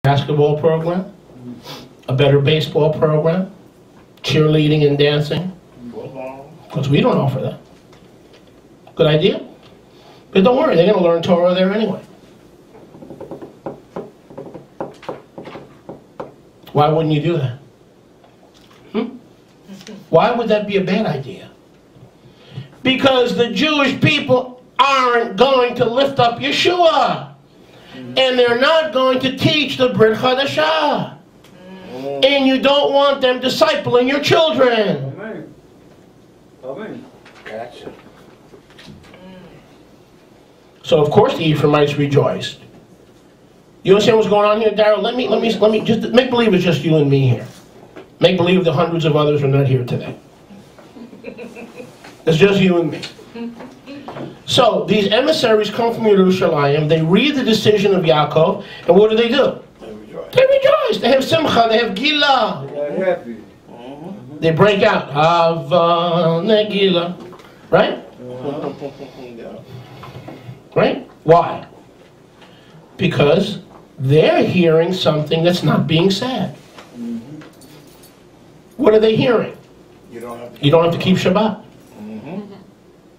basketball program, a better baseball program, cheerleading and dancing, because we don't offer that. Good idea? But don't worry, they're going to learn Torah there anyway. Why wouldn't you do that? Why would that be a bad idea? Because the Jewish people aren't going to lift up Yeshua. And they're not going to teach the Brit Chadashah. And you don't want them discipling your children. Amen. Amen. Gotcha. So of course the Ephraimites rejoiced. You understand what's going on here, Darryl? Let me just make believe it's just you and me here. Make believe the hundreds of others are not here today. It's just you and me. So these emissaries come from Yerushalayim. They read the decision of Yaakov, and what do? They rejoice. They rejoice. They have simcha. They have gila. They're happy. They break out. Hava negila. Right? Right? Why? Because they're hearing something that's not being said. What are they hearing? You don't have to keep Shabbat.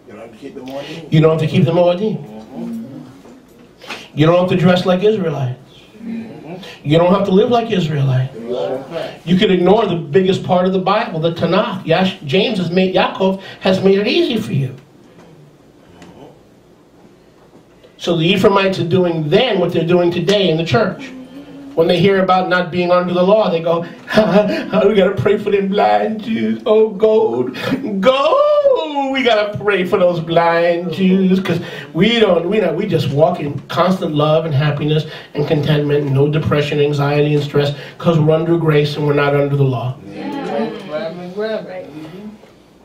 You don't have to keep the Moedim. You don't have to keep the Moedim. You don't have to dress like Israelites. You don't have to live like Israelites. You can ignore the biggest part of the Bible, the Tanakh. Yaakov has made it easy for you. So the Ephraimites are doing then what they're doing today in the church. When they hear about not being under the law, they go, we got to pray for them blind Jews. Oh, go. We got to pray for those blind Jews because we just walk in constant love and happiness and contentment and no depression, anxiety, and stress because we're under grace and we're not under the law.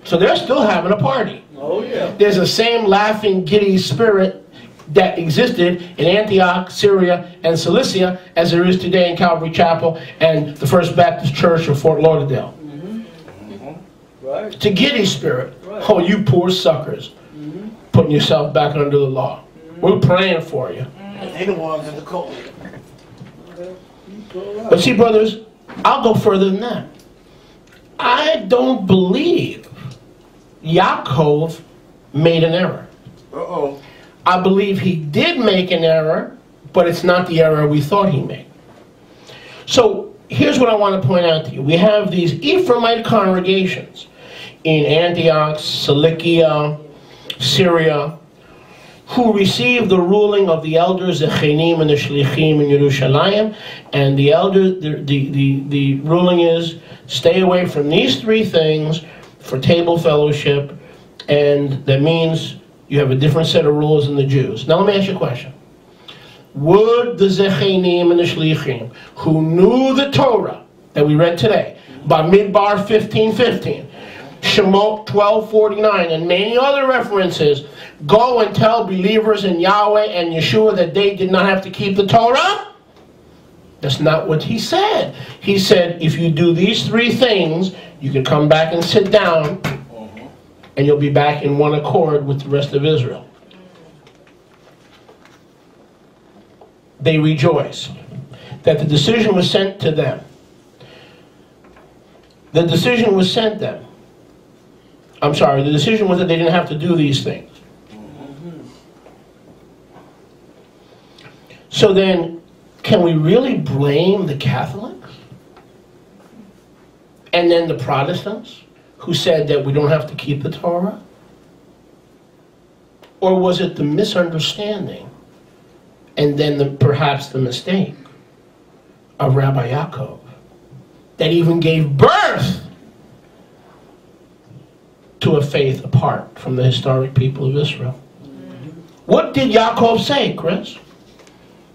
So they're still having a party. Oh, yeah. There's the same laughing, giddy spirit that existed in Antioch, Syria, and Cilicia as there is today in Calvary Chapel and the First Baptist Church of Fort Lauderdale. Right. It's a giddy spirit. Right. Oh, you poor suckers. Putting yourself back under the law. We're praying for you. They're the ones in the cold. But see, brothers, I'll go further than that. I don't believe Yaakov made an error. Uh-oh. I believe he did make an error, but it's not the error we thought he made. So here's what I want to point out to you. We have these Ephraimite congregations in Antioch, Cilicia, Syria, who received the ruling of the elders, the Chenim and the Shlichim in Yerushalayim, and the ruling is stay away from these three things for table fellowship, and that means you have a different set of rules than the Jews. Now let me ask you a question. Would the Zechenim and the Shlichim, who knew the Torah that we read today, Bamidbar 15:15, Shemot 12:49, and many other references, go and tell believers in Yahweh and Yeshua that they did not have to keep the Torah? That's not what he said. He said, if you do these three things, you can come back and sit down, and you'll be back in one accord with the rest of Israel. They rejoiced that the decision was sent to them. The decision was sent them. I'm sorry, the decision was that they didn't have to do these things. So then, can we really blame the Catholics? And then the Protestants, who said that we don't have to keep the Torah? Or was it the misunderstanding and then perhaps the mistake of Rabbi Yaakov that even gave birth to a faith apart from the historic people of Israel? What did Yaakov say, Chris?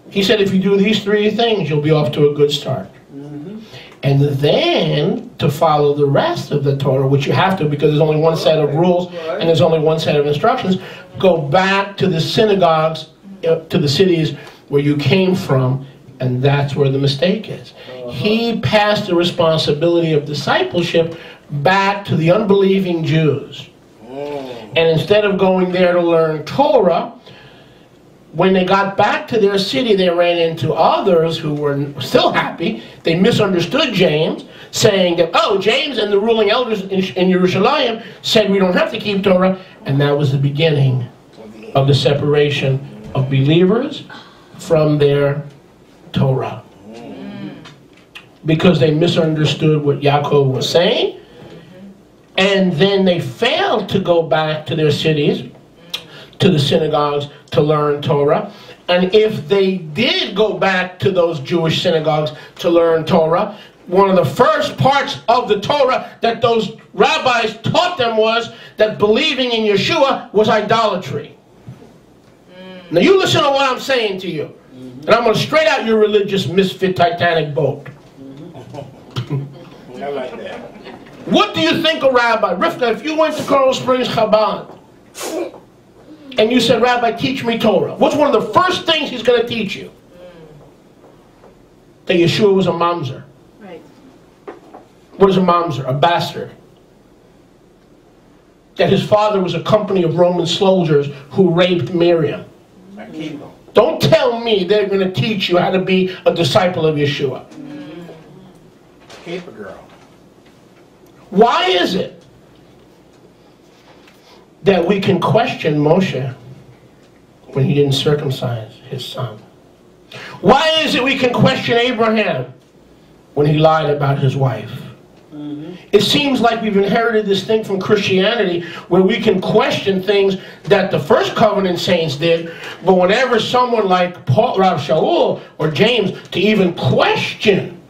He said, if you do these three things, you'll be off to a good start. And then to follow the rest of the Torah, which you have to because there's only one set of rules and there's only one set of instructions, go back to the synagogues, to the cities where you came from, and that's where the mistake is. He passed the responsibility of discipleship back to the unbelieving Jews. And instead of going there to learn Torah, when they got back to their city, they ran into others who were still happy. They misunderstood James, saying that, oh, James and the ruling elders in Jerusalem said we don't have to keep Torah. And that was the beginning of the separation of believers from their Torah. Because they misunderstood what Yaakov was saying. And then they failed to go back to their cities, to the synagogues, to learn Torah. And if they did go back to those Jewish synagogues to learn Torah, one of the first parts of the Torah that those rabbis taught them was that believing in Yeshua was idolatry. Now you listen to what I'm saying to you. And I'm going to straight out your religious misfit Titanic boat. I like that. What do you think a rabbi, Rivka, if you went to Coral Springs Chabad and you said, Rabbi, teach me Torah, what's one of the first things he's going to teach you? That Yeshua was a mamzer. Right. What is a mamzer? A bastard. That his father was a company of Roman soldiers who raped Miriam. Don't tell me they're going to teach you how to be a disciple of Yeshua. Caper girl. Why is it that we can question Moshe when he didn't circumcise his son? Why is it we can question Abraham when he lied about his wife? It seems like we've inherited this thing from Christianity where we can question things that the first covenant saints did, but whenever someone like Paul, Rav Shaul or James to even question,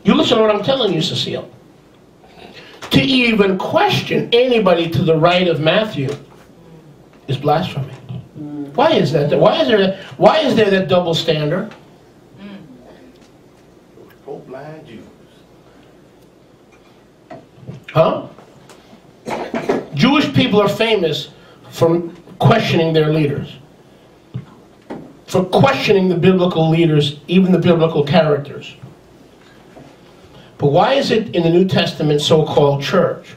you listen to what I'm telling you, Cecile, to even question anybody to the right of Matthew is blasphemy. Why is that? Why is there that double standard? Oh, blind Jews. Huh? Jewish people are famous for questioning their leaders. For questioning the biblical leaders, even the biblical characters. But why is it in the New Testament so-called church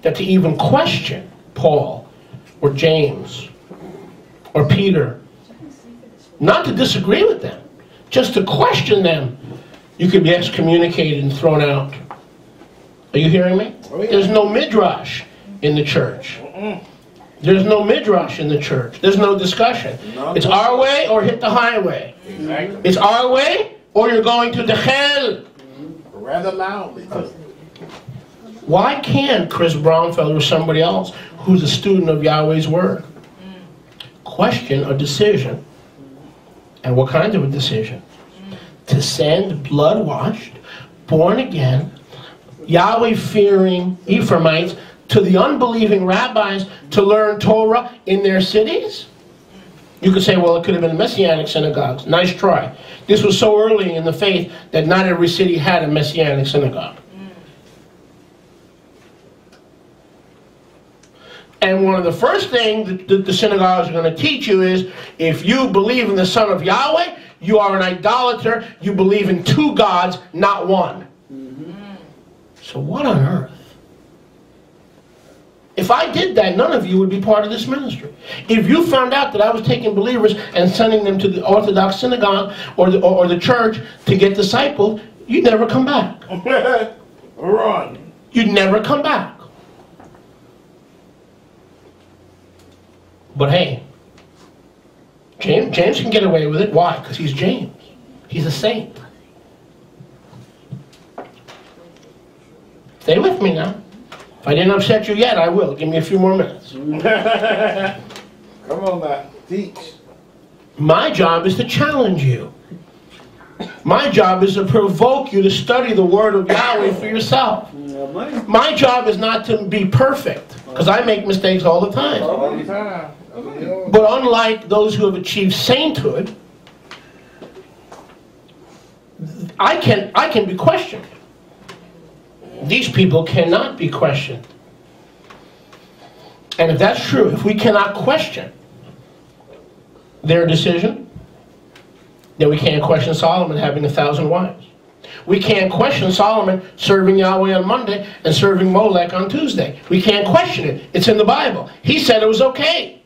that to even question Paul or James or Peter, not to disagree with them, just to question them, you could be excommunicated and thrown out? Are you hearing me? Oh, yeah. There's no midrash in the church. There's no midrash in the church. There's no discussion. It's our way or hit the highway. Exactly. It's our way or you're going to the hell. Rather loudly. Why can't Chris Braunfeld or somebody else who's a student of Yahweh's Word question a decision? And what kind of a decision? To send blood-washed, born-again, Yahweh-fearing Ephraimites to the unbelieving rabbis to learn Torah in their cities? You could say, well, it could have been Messianic synagogues. Nice try. This was so early in the faith that not every city had a Messianic synagogue. And one of the first things that the synagogues are going to teach you is, if you believe in the Son of Yahweh, you are an idolater. You believe in two gods, not one. So what on earth? If I did that, none of you would be part of this ministry. If you found out that I was taking believers and sending them to the Orthodox synagogue or the church to get discipled, you'd never come back. Run. You'd never come back. But hey, James can get away with it. Why? Because he's James. He's a saint. Stay with me now. If I didn't upset you yet, I will. Give me a few more minutes. Come on now. Teach. My job is to challenge you. My job is to provoke you to study the Word of Yahweh for yourself. My job is not to be perfect, because I make mistakes all the time. All the time. But unlike those who have achieved sainthood, I can be questioned. These people cannot be questioned. And if that's true, if we cannot question their decision, then we can't question Solomon having 1,000 wives. We can't question Solomon serving Yahweh on Monday and serving Molech on Tuesday. We can't question it. It's in the Bible. He said it was okay.